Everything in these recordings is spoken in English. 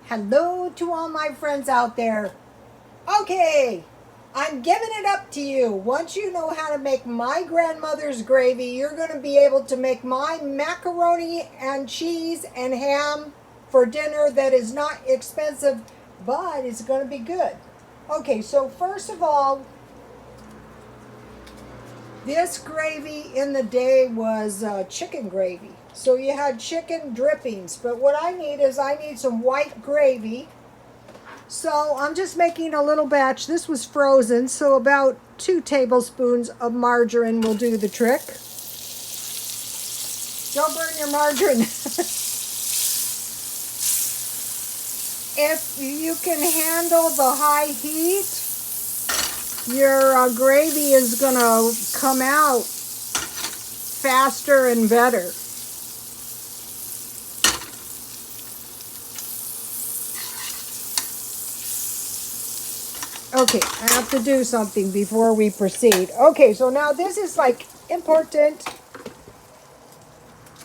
Hello to all my friends out there. Okay, I'm giving it up to you. Once you know how to make my grandmother's gravy, you're going to be able to make my macaroni and cheese and ham for dinner that is not expensive, but it's going to be good. Okay, so first of all, this gravy in the day was chicken gravy. So you had chicken drippings, but what I need some white gravy. So I'm just making a little batch. This was frozen, so about 2 tablespoons of margarine will do the trick. Don't burn your margarine. If you can handle the high heat, your gravy is going to come out faster and better. Okay, I have to do something before we proceed. Okay, so now this is like important.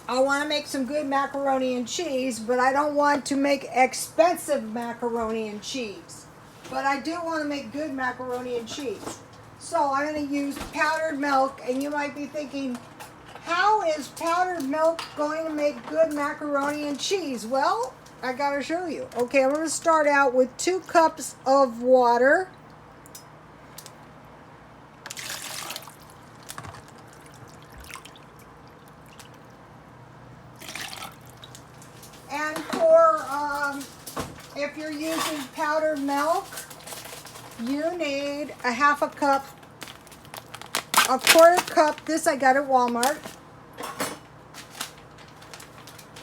I want to make some good macaroni and cheese, but I don't want to make expensive macaroni and cheese. But I do want to make good macaroni and cheese. So I'm going to use powdered milk, and you might be thinking, how is powdered milk going to make good macaroni and cheese? Well, I got to show you. Okay, I'm going to start out with 2 cups of water. And if you're using powdered milk, you need a half a cup, a quarter cup. This I got at Walmart.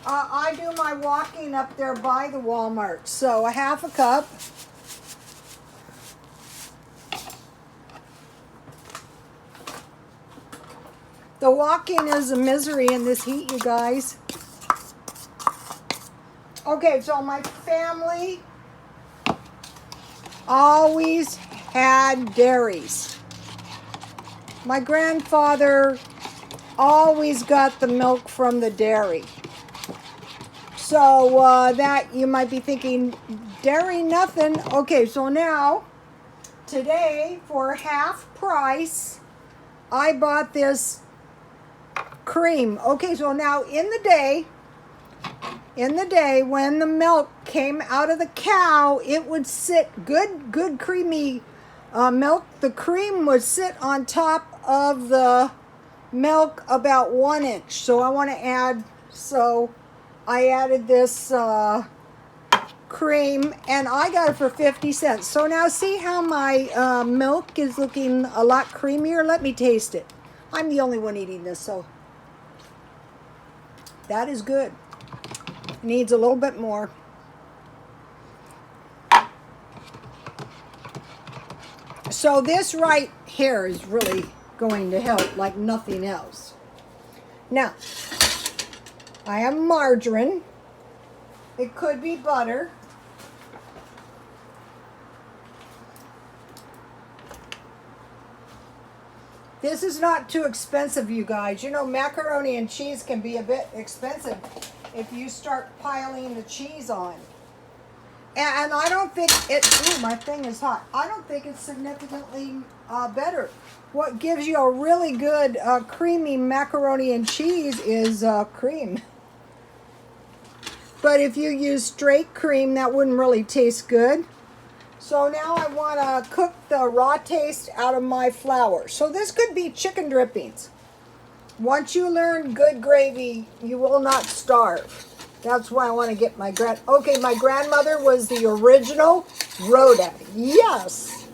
I do my walking up there by the Walmart, so a half a cup. The walking is a misery in this heat, you guys. Okay, so my family always had dairies. My grandfather always got the milk from the dairy. So that you might be thinking, dairy nothing. Okay, so now, today, for half price, I bought this cream. Okay, so now in the day when the milk came out of the cow, it would sit good creamy milk. The cream would sit on top of the milk about 1 inch. So I added this cream, and I got it for 50 cents. So now see how my milk is looking a lot creamier? Let me taste it. I'm the only one eating this, so that is good. Needs a little bit more. So this right here is really going to help like nothing else. Now, I have margarine. It could be butter. This is not too expensive, you guys. You know, macaroni and cheese can be a bit expensive if you start piling the cheese on. And I don't think ooh, my thing is hot. I don't think it's significantly better. What gives you a really good creamy macaroni and cheese is cream. But if you use straight cream, that wouldn't really taste good. So now I want to cook the raw taste out of my flour. So this could be chicken drippings. Once you learn good gravy, you will not starve. That's why I want to get my okay, my grandmother was the original Rhoda. Yes.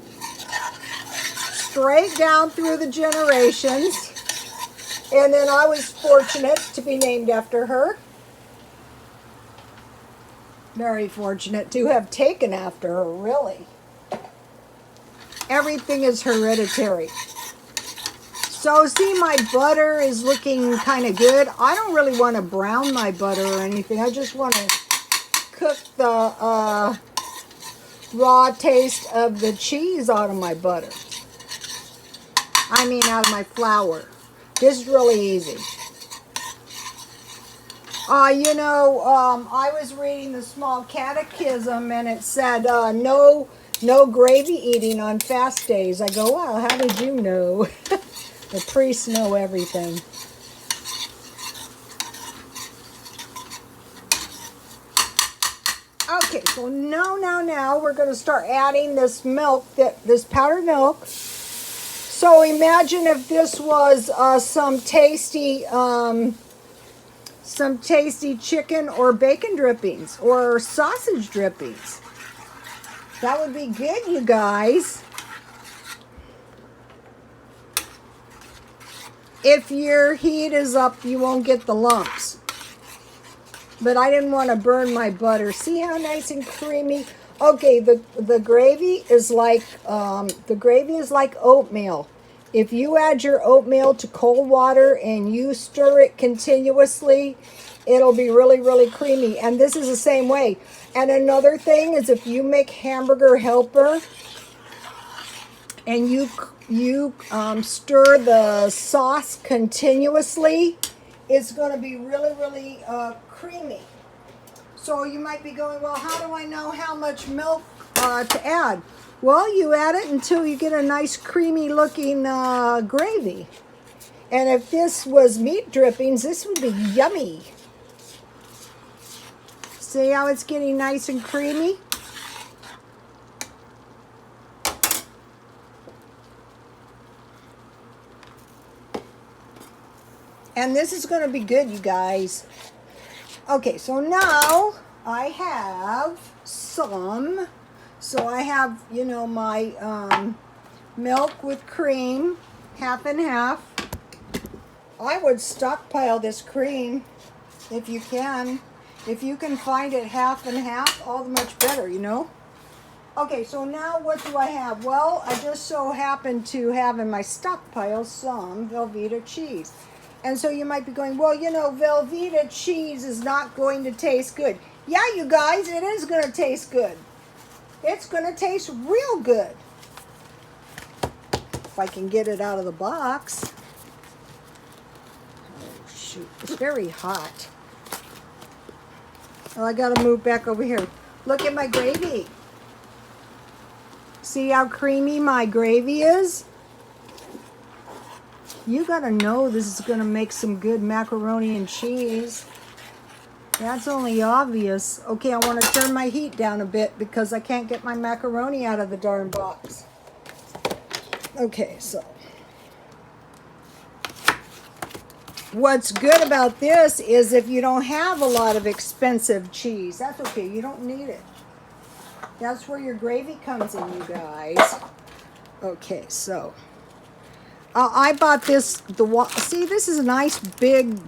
Straight down through the generations. And then I was fortunate to be named after her. Very fortunate to have taken after her, really. Everything is hereditary. So see, my butter is looking kind of good. I don't really want to brown my butter or anything. I just want to cook the raw taste of the cheese out of my butter. I mean, out of my flour. This is really easy. I was reading the Small Catechism, and it said no gravy eating on fast days. I go, well, how did you know? The priests know everything. Okay, so now we're going to start adding this milk, this powdered milk. So imagine if this was some tasty chicken or bacon drippings or sausage drippings. That would be good, you guys. If your heat is up, you won't get the lumps. But I didn't want to burn my butter. See how nice and creamy? Okay, the gravy is like oatmeal. If you add your oatmeal to cold water and you stir it continuously, it'll be really, really creamy. And this is the same way. And another thing is if you make hamburger helper and you stir the sauce continuously, it's going to be really, really creamy. So you might be going, well, how do I know how much milk to add? Well, you add it until you get a nice creamy looking gravy. And if this was meat drippings, this would be yummy. See how it's getting nice and creamy? And this is going to be good, you guys. Okay, so now I have some. So I have, my milk with cream, half and half. I would stockpile this cream if you can. If you can find it half and half, all the much better, Okay, so now what do I have? Well, I just so happen to have in my stockpile some Velveeta cheese. And so you might be going, well, Velveeta cheese is not going to taste good. Yeah, you guys, it is going to taste good. It's going to taste real good. If I can get it out of the box. Oh, shoot. It's very hot. Oh, I got to move back over here. Look at my gravy. See how creamy my gravy is? You got to know this is going to make some good macaroni and cheese. That's only obvious. Okay, I want to turn my heat down a bit because I can't get my macaroni out of the darn box. Okay, so. What's good about this is if you don't have a lot of expensive cheese, that's okay. You don't need it. That's where your gravy comes in, you guys. Okay, so. I bought this, see, this is a nice big,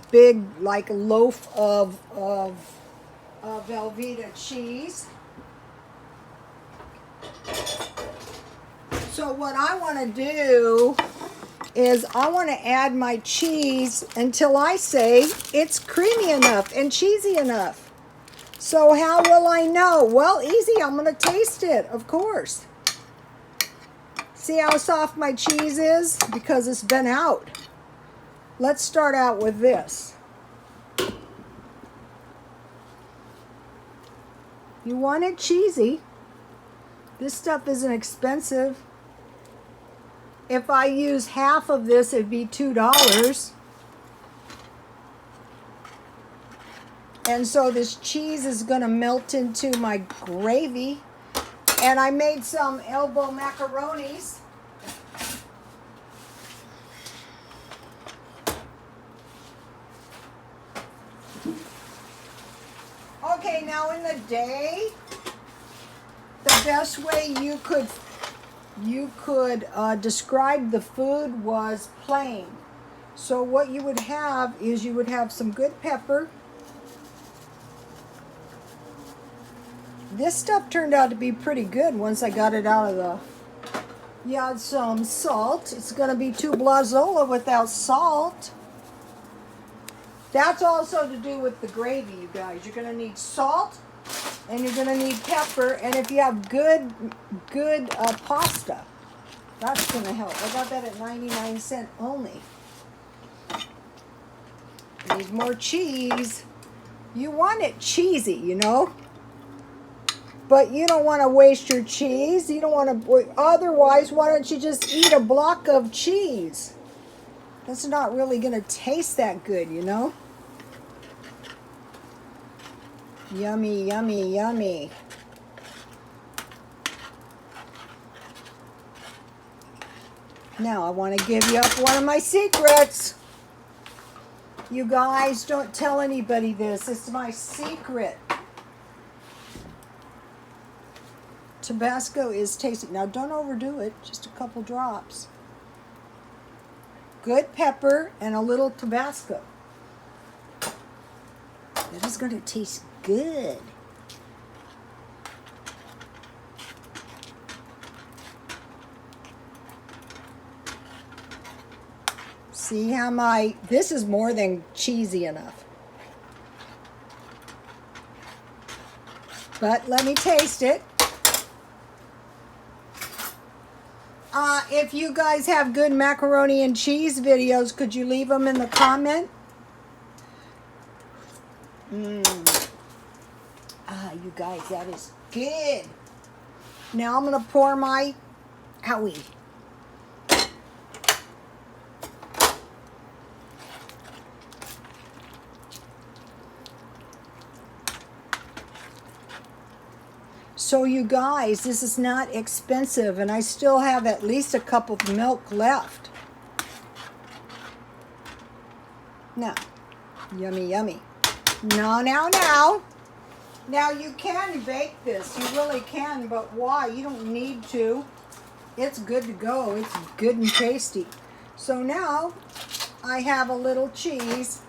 like loaf of Velveeta cheese. So what I want to do is I want to add my cheese until I say it's creamy enough and cheesy enough. So how will I know? Well, easy, I'm going to taste it, of course. See how soft my cheese is? Because it's been out. Let's start out with this. You want it cheesy. This stuff isn't expensive. If I use half of this, it'd be $2. And so this cheese is going to melt into my gravy. And I made some elbow macaronis. Okay, now in the day, the best way you could describe the food was plain. So what you would have is you would have some good pepper. This stuff turned out to be pretty good once I got it out of the... You had some salt. It's going to be too blazola without salt. That's also to do with the gravy, you guys. You're going to need salt and you're going to need pepper. And if you have good pasta, that's going to help. I got that at 99 cents only. Need more cheese. You want it cheesy, you know? But you don't want to waste your cheese. You don't want to, otherwise, why don't you just eat a block of cheese? That's not really going to taste that good, you know? Yummy, yummy, yummy. Now I want to give you up one of my secrets. You guys, don't tell anybody this. It's my secret. Tabasco is tasty. Now don't overdo it. Just a couple drops. Good pepper and a little Tabasco. It is going to taste good. See how this is more than cheesy enough. But let me taste it. If you guys have good macaroni and cheese videos, could you leave them in the comment? You guys, that is good. Now I'm going to pour my owie. So you guys, this is not expensive, and I still have at least a cup of milk left. Now, yummy, yummy. Now. Now you can bake this, you really can, but why? You don't need to. It's good to go. It's good and tasty. So now I have a little cheese.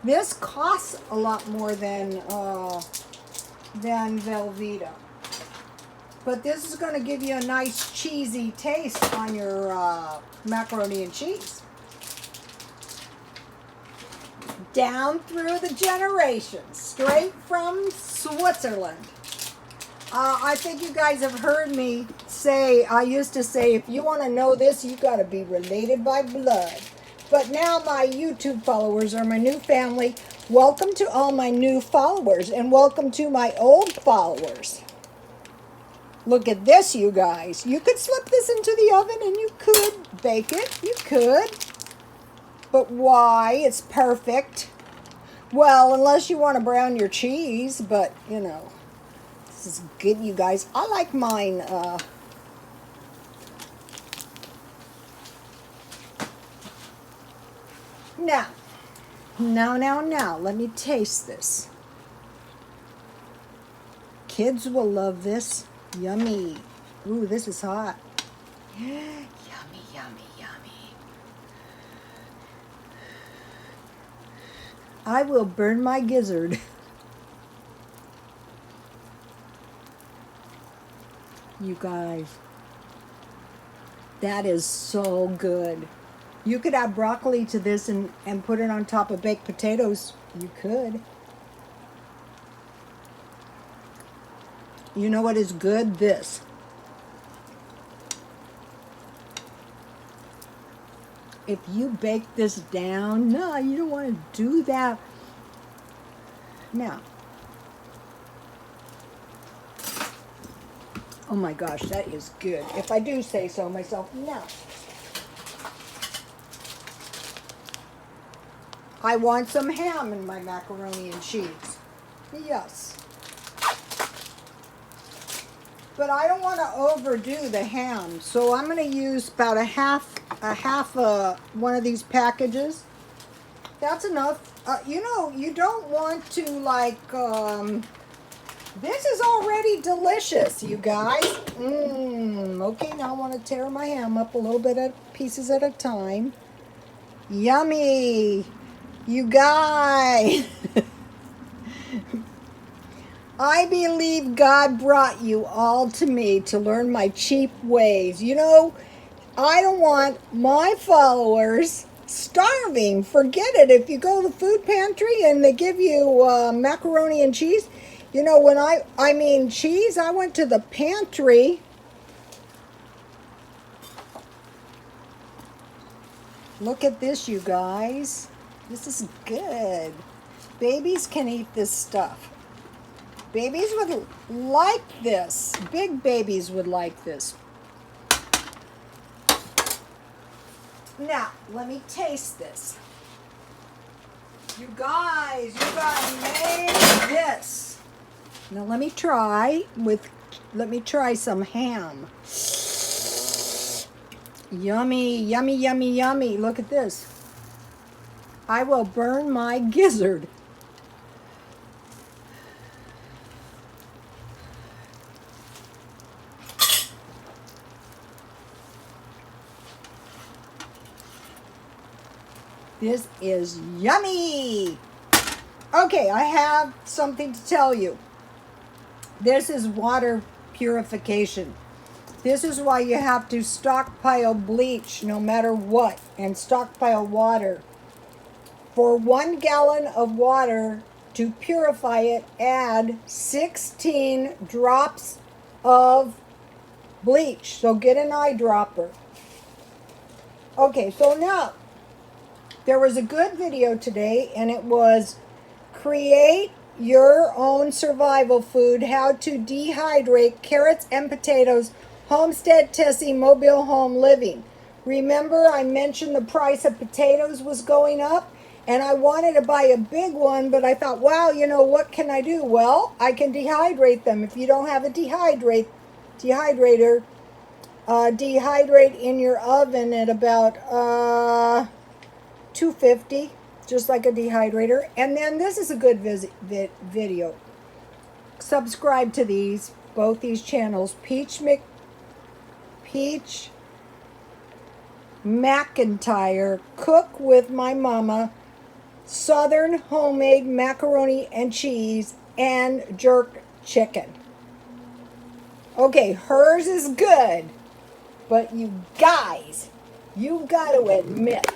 This costs a lot more than Velveeta. But this is going to give you a nice cheesy taste on your macaroni and cheese. Down through the generations, straight from Switzerland. I think you guys have heard me say, I used to say, if you want to know this, you got to be related by blood. But now my YouTube followers are my new family. Welcome to all my new followers, and welcome to my old followers. Look at this, you guys. You could slip this into the oven and you could bake it. You could. But why? It's perfect. Well, unless you want to brown your cheese, but, you know, this is good, you guys. I like mine, Now, let me taste this. Kids will love this. Yummy. Ooh, this is hot. Yummy, yummy, yummy. I will burn my gizzard. You guys, that is so good. You could add broccoli to this and put it on top of baked potatoes. You could. You know what is good? This. If you bake this down, no, you don't want to do that. Now. Oh my gosh, that is good. If I do say so myself, now. I want some ham in my macaroni and cheese. Yes. But I don't want to overdo the ham, so I'm going to use about a half one of these packages. That's enough. You know, you don't want to like. This is already delicious, you guys. Okay, now I want to tear my ham up a little bit at pieces at a time. Yummy. You guys, I believe God brought you all to me to learn my cheap ways. You know, I don't want my followers starving. Forget it. If you go to the food pantry and they give you macaroni and cheese, you know, when I mean cheese, I went to the pantry. Look at this, you guys. This is good. Babies can eat this stuff. Babies would like this. Big babies would like this. Now, let me taste this. You guys made this. Now let me try some ham. Yummy, yummy, yummy, yummy. Look at this. I will burn my gizzard. This is yummy. Okay, I have something to tell you. This is water purification. This is why you have to stockpile bleach no matter what, and stockpile water. For 1 gallon of water, to purify it, add 16 drops of bleach. So get an eyedropper. Okay, so now, there was a good video today, and it was create your own survival food, how to dehydrate carrots and potatoes, homestead Tessie mobile home living. Remember, I mentioned the price of potatoes was going up, and I wanted to buy a big one, but I thought, wow, you know, what can I do? Well, I can dehydrate them. If you don't have a dehydrator, dehydrate in your oven at about 250, just like a dehydrator. And then this is a good video. Subscribe to these, both these channels. Peach McIntyre, Cook with My Mama, Southern Homemade Macaroni and Cheese, and Jerk Chicken. Okay, hers is good, but you guys, you got to admit,